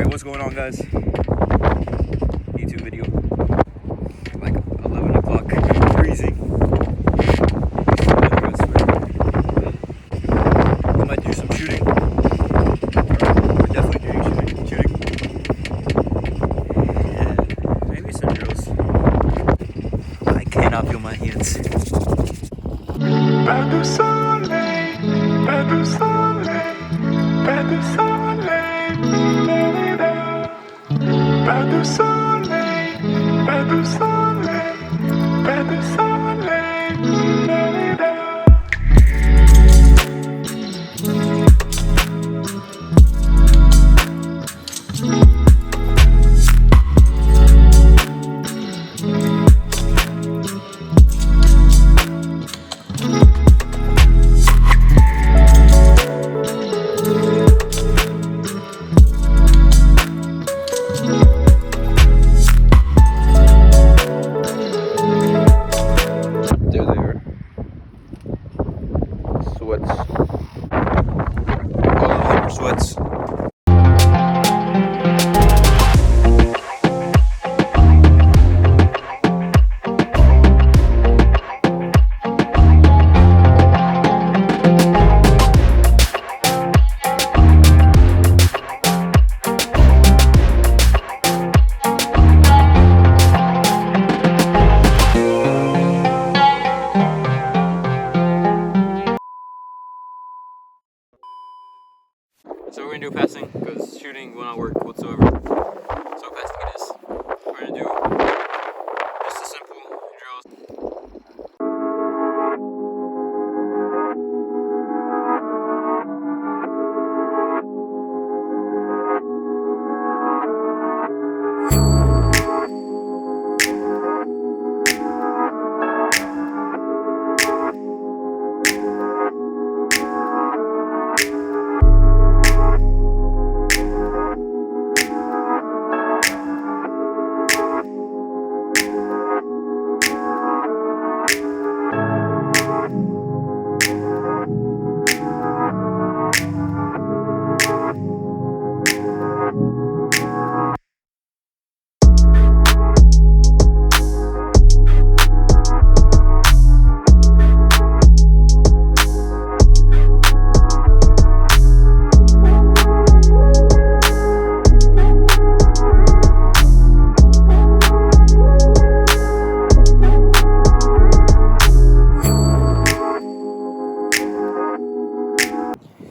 Alright, what's going on, guys? YouTube video. Like 11 o'clock. Freezing. We might do some shooting. We're definitely doing shooting. And maybe some drills. I cannot feel my hands. Pas de soleil, pas de soleil, pas de soleil, pas de soleil, pas de soleil, pas de soleil. Sweats. All of them are sweats. So we're gonna do passing because shooting will not work whatsoever. So passing it is. We're gonna do just a simple drills.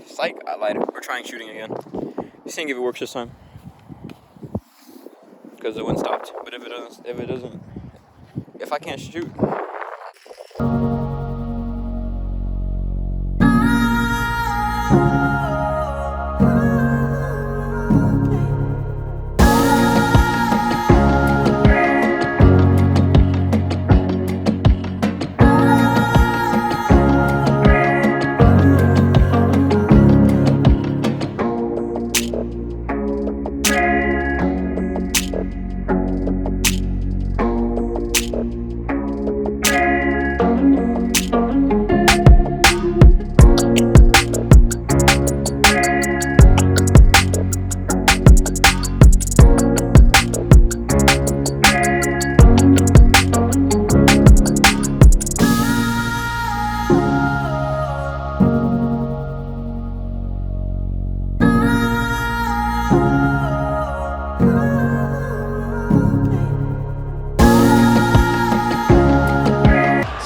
Psych, I lied. We're trying shooting again. Seeing if it works this time. Because the wind stopped. But if it doesn't, if I can't shoot.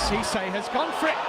Cisse has gone for it.